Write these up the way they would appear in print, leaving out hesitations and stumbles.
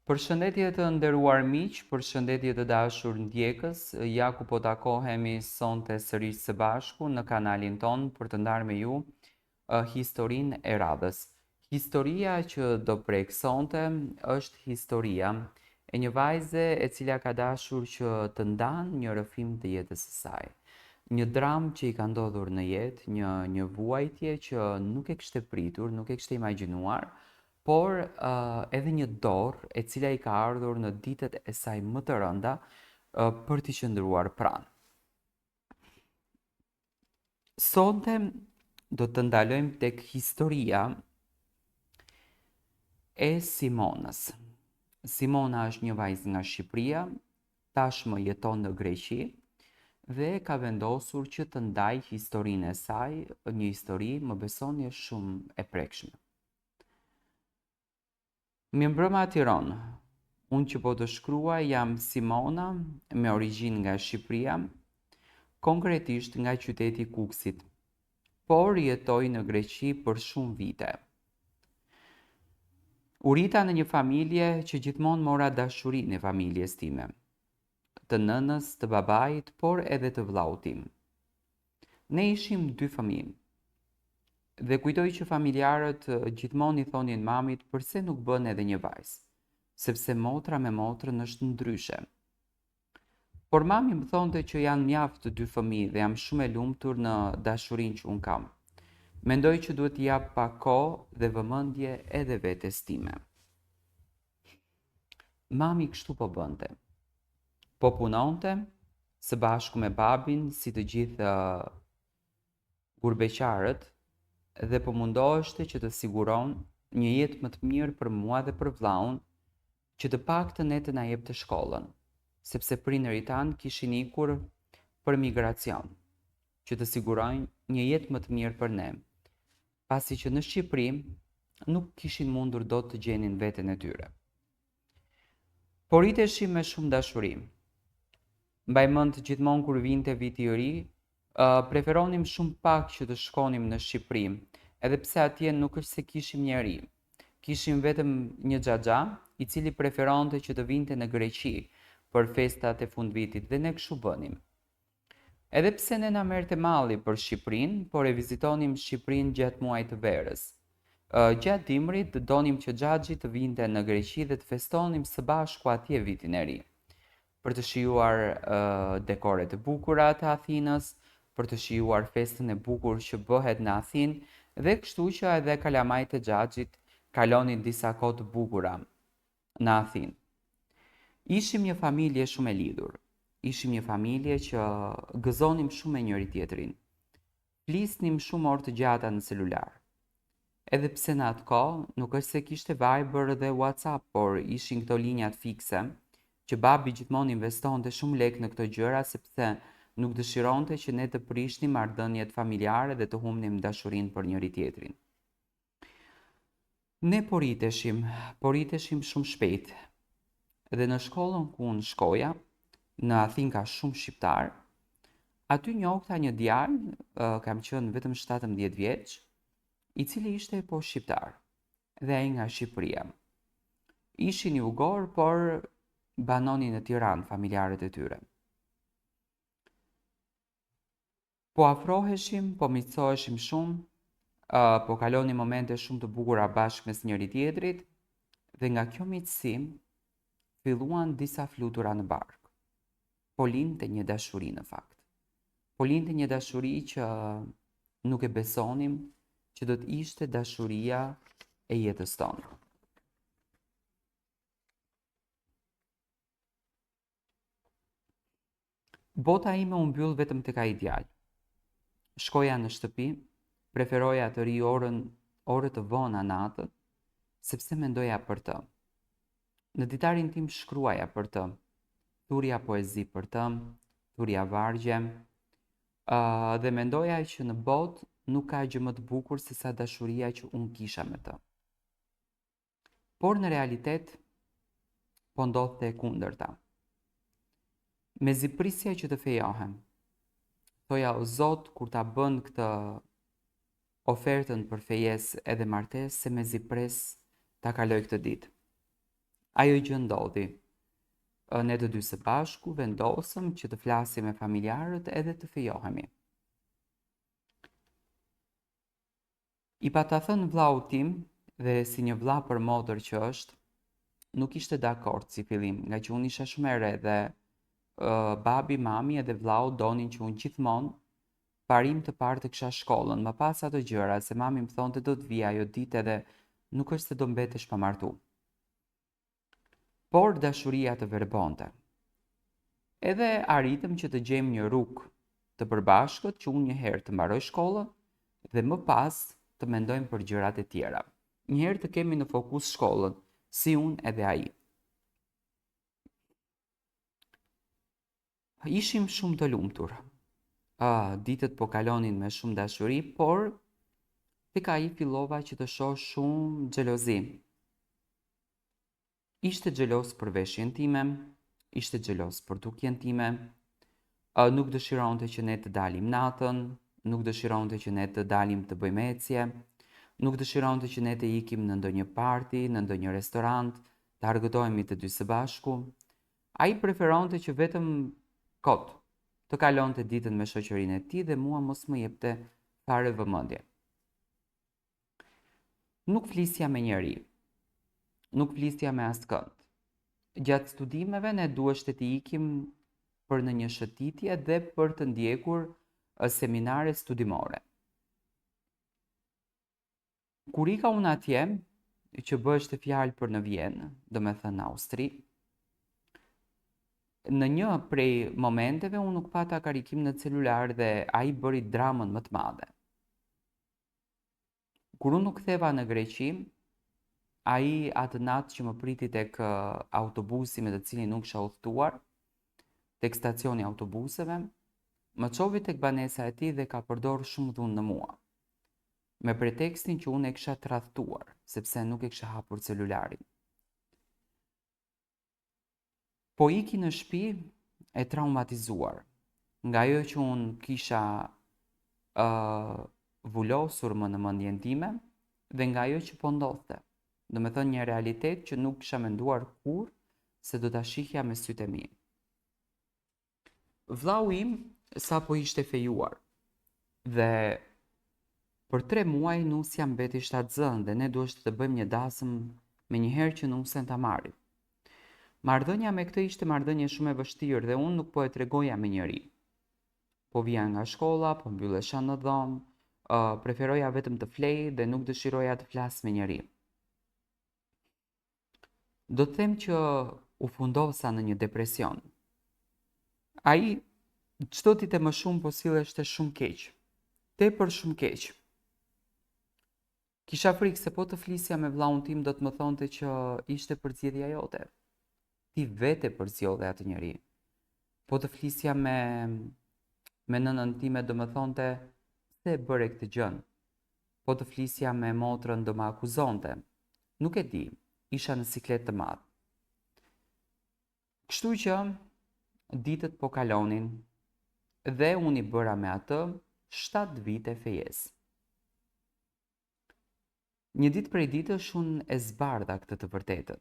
Përshëndetje të nderuar miq, përshëndetje të dashur ndjekës, ja ku po takohemi sonte sërish së bashku në kanalin ton për të ndarë me ju historinë e radhës. Historia që do prek sonte është historia e një vajze e cila ka dashur që të ndanë një rrëfim të jetës së saj. Një dramë që i ka ndodhur në jetë, një vuajtje që nuk e kishte pritur, nuk e kishte imagjinuar, por edhe një dorë e cila i ka ardhur në ditët e saj më të rënda për t'i qëndruar pranë. Sonte do të ndalojmë tek historia e Simonës. Simona është një vajzë nga Shqipëria, tashmë jeton në Greqi dhe ka vendosur që të ndajë historinë e saj, një histori, më besoni, është shumë e prekshme. Mirëmbrëma Tiranë. Unë që po të shkruaj jam Simona, me origjinë nga Shqipëria, konkretisht nga qyteti Kukësit, por jetoj në Greqi për shumë vite. U rita në një familje që gjithmonë mora dashurinë e familjes time, të nënës, të babait, por edhe të vllaut tim. Ne ishim 2 fëmijë. Dhe kujtoj që familjarët gjithmonë i thonin mamit përse nuk bën edhe një vajzë, sepse motra me motrën është ndryshe. Por mami më thonte që janë mjaft të 2 fëmijë dhe jam shumë e lumtur në dashurinë që unë kam. Mendoj që duhet t'i jap pak kohë dhe vëmendje edhe vetes time. Mami kështu po bënte. Po punonte së bashku me babin si të gjithë gurbeqarët, dhe po mundoheshte që të siguron një jetë më të mirë për mua dhe për vllaun, që të paktën ne të na jepte shkollën, sepse prindërit tanë kishin ikur për migracion, që të sigurojnë një jetë më të mirë për ne, pasi që në Shqipëri nuk kishin mundur dot të gjenin veten e tyre. Por riteshim me shumë dashuri. Mbaj mend gjithmonë kur vinte viti i ri, preferonim shumë pak që të shkonim në Shqipëri, edhe pse atje nuk është se kishim njeri. Kishim vetëm një xhaxha, i cili preferonte që të vinte në Greqi për festat e fundvitit dhe ne kështu bënim. Edhe pse ne na merrte malli për Shqipërinë, por e vizitonim Shqipërinë gjatë muajit të verës. Gjatë dimrit donim që xhaxhi të vinte në Greqi dhe të festonim së bashku atje vitin e ri, për të shijuar dekoret e bukura të Athinës, për të shijuar festën e bukur që bëhet në Athinë dhe kështu që edhe kalamajt e xhaxhit kalonin disa kohë të bukura në Athinë. Ishim një familje shumë e lidhur. Ishim një familje që gëzonim shumë me njëri tjetrin. Flisnim shumë orë të gjata në celular. Edhe pse në atë kohë nuk është se kishte Viber dhe WhatsApp, por ishin këto linjat fikse që babi gjithmonë investonte shumë lek në këto gjëra sepse nuk dëshironte që ne të prishnim marrëdhëniet familjare dhe të humnim dashurinë për njëri tjetrin. Ne po riteshim shumë shpejt. Dhe në shkollën ku unë shkoja, në Athinë ka shumë shqiptar, aty njohta një djalë, kam qenë vetëm 17 vjeç, i cili ishte po shqiptar, dhe ai nga Shqipëria. Ishin jugor, por banonin në Tiranë familjarët e tyre. Po afroheshim, po miqësoheshim shumë, po kalonim momente shumë të bukura bashkë mes njëri tjetrit, dhe nga kjo miqësi filluan disa flutura në bark. Po lindte një dashuri në fakt. Po lindte një dashuri që nuk e besonim që do të ishte dashuria e jetës tonë. Bota ime u mbyll vetëm tek ai djalë. Shkoja në shtëpi, preferoja të ri orë të vona natën, sepse mendoja për të. Në ditarin tim shkruaja për të, thurja poezi për të, thurja vargje, dhe mendoja që në botë nuk ka gjë më të bukur se sa dashuria që unë kisha me të. Por në realitet, po ndodhte e kundërta. Mezi prisja që të fejohem. Thoja o Zot, kur ta bën këtë ofertën për fejes edhe martes, se mezi pres ta kaloj këtë ditë. Ajo gjë ndodhi. Ne të dy së bashku vendosëm që të flasim me familjarët edhe të fejohemi. I pa ta thënë vllau tim, dhe si një vlla për motër që është, nuk ishte dakord si fillim, nga që unë isha shumë e re dhe babi, mami edhe vllau donin që unë gjithmonë parim të parë të kisha shkollën, më pas ato gjëra, se mami më thonte do të vija ajo ditë edhe nuk është se do mbetesh pa martu. Por dashuria të verbonte. Edhe arritëm që të gjejmë një rrugë të përbashkët që unë një herë të mbaroj shkollën dhe më pas të mendojmë për gjërat e tjera. Një herë të kemi në fokus shkollën, si unë edhe ai. Ishim shumë të lumtur. Ditët po kalonin me shumë dashuri, por tek ai fillova që të shoh shumë xhelozi. Ishte xhelos për veshjen time, ishte xhelos për dukjen time, nuk dëshironte që ne të dalim natën, nuk dëshironte që ne të dalim të bëjmë ecje, nuk dëshironte që ne të ikim në ndonjë party, në ndonjë restorant, të argëtohemi të dy së bashku. Ai preferonte që vetëm kot të kalonte ditën me shoqërinë e tij dhe mua mos më jepte fare vëmendje. Nuk flisja me njeri, nuk flisja me askënd. Gjatë studimeve ne duheshte të ikim për në një shëtitje dhe për të ndjekur seminare studimore. Kur ika unë atje, që bështe fjalë për në Vjenë, do me thënë Austri, në një prej momenteve unë nuk pata karikim në celular dhe ai bëri dramën më të madhe. Kur unë nuk ktheva në Greqi, ai atë natë që më priti tek autobusi me të cilin nuk kisha udhëtuar, tek stacioni autobuseve, më çovi tek banesa e tij dhe ka përdorur shumë dhunë në mua. Me pretekstin që unë e kisha tradhtuar, sepse nuk e kisha hapur celularin. Po iki në shtëpi e traumatizuar, nga ajo që unë kisha vullosur më në mendjen time dhe nga ajo që po ndodhte. Do me thënë një realitet që nuk kisha menduar kur se do ta shihja me sytë e mi. Vllau im sa po ishte fejuar dhe për 3 muaj nusja mbeti shtatzën dhe ne duheshte të bëjmë një dasëm me një herë që nusen ta marrim. Marrëdhënia me këtë ishte marrëdhënie shumë e vështirë dhe unë nuk po e tregoja me njëri. Po vija nga shkolla, po mbyllesha në dhomë, preferoja vetëm të flej dhe nuk dëshiroja të flas me njëri. Do të them që u fundosa në një depresion. Ai çdo ditë më shumë po silleshte shumë keq. Tepër shumë keq. Kisha frikë se po të flisja me vllaun tim do të më thonte që ishte përzgjedhja jote. Ti vete përzgjodhe atë njeri. Po të flisja me nënën time do më thonte pse e bëre këtë gjën. Po të flisja me motrën do më akuzonte. Nuk e di, isha në siklet të madh. Kështu që ditët po kalonin dhe unë i bëra me atë 7 vite fejes. Një ditë prej ditësh unë e zbardha këtë të vërtetën.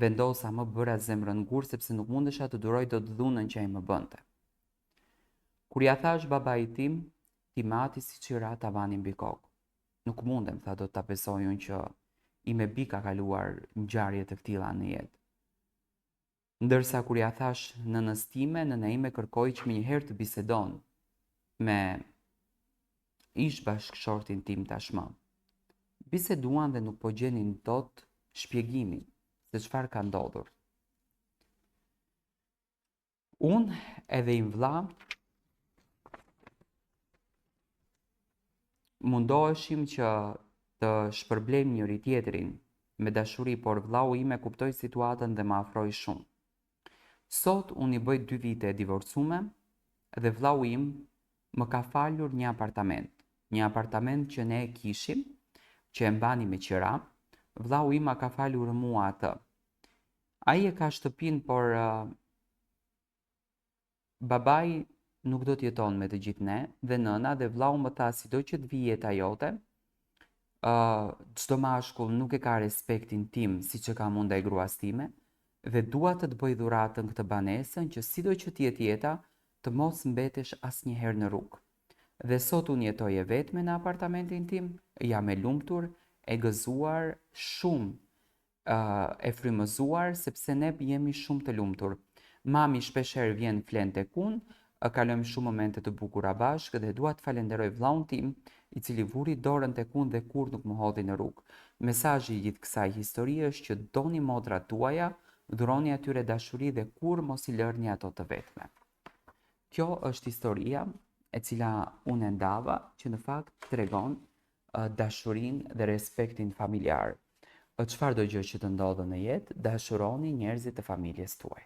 Vendosa më bëra zemrën ngurë sepse nuk mundesha të duroj dot dhunën që ai më bënte. Kur ja thash babait tim, ti mati si qira tavanin mbi kokë. Nuk mundem, tha, do ta besoj unë që i me bi ka kaluar ngjarje të tilla në jetë. Ndërsa kur ja thash nënës time, nëna ime kërkoi që më një herë të bisedon me ish bashkëshortin tim tashmë. Biseduan dhe nuk po gjenin dot shpjegimin se çfarë ka ndodhur. Unë edhe im vlla mundoheshim që të shpërblejmë njëri tjetrin me dashuri, por vllau im e kuptoi situatën dhe më afroi shumë. Sot unë i bëj 2 vite e divorcume dhe vllau im më ka falur një apartament që ne e kishim, që e mbani me qira. Vllau im ma ka falur mua atë. Ai e ka shtëpinë, por babai nuk do të jeton me të gjithë ne dhe nëna dhe vllau më tha sido që të vijë jeta jote, çdo mashkull nuk e ka respektin tim siç e kam unë ndaj gruas time dhe dua të bëj dhuratën këtë banesën që sido që të jetë jeta, të mos mbetesh asnjëherë në rrugë. Dhe sot unë jetoj e vetme në apartamentin tim, jam e lumtur, e gëzuar, shumë e frymëzuar sepse ne jemi shumë të lumtur. Mami shpeshherë vjen flen tek unë, kalojmë shumë momente të bukura bashkë dhe dua të falenderoj vllaun tim, i cili vuri dorën tek unë dhe kur nuk më hodhi në rrugë. Mesazhi i gjithë kësaj historie është që doni modrat tuaja, dhuroni atyre dashuri dhe kur mos i lërni ato të vetme. Kjo është historia e cila unë e ndava që në fakt tregon dashurinë dhe respektin familjar. Çfarëdo gjë që të ndodhë në jetë, dashuroni njerëzit e familjes tuaj.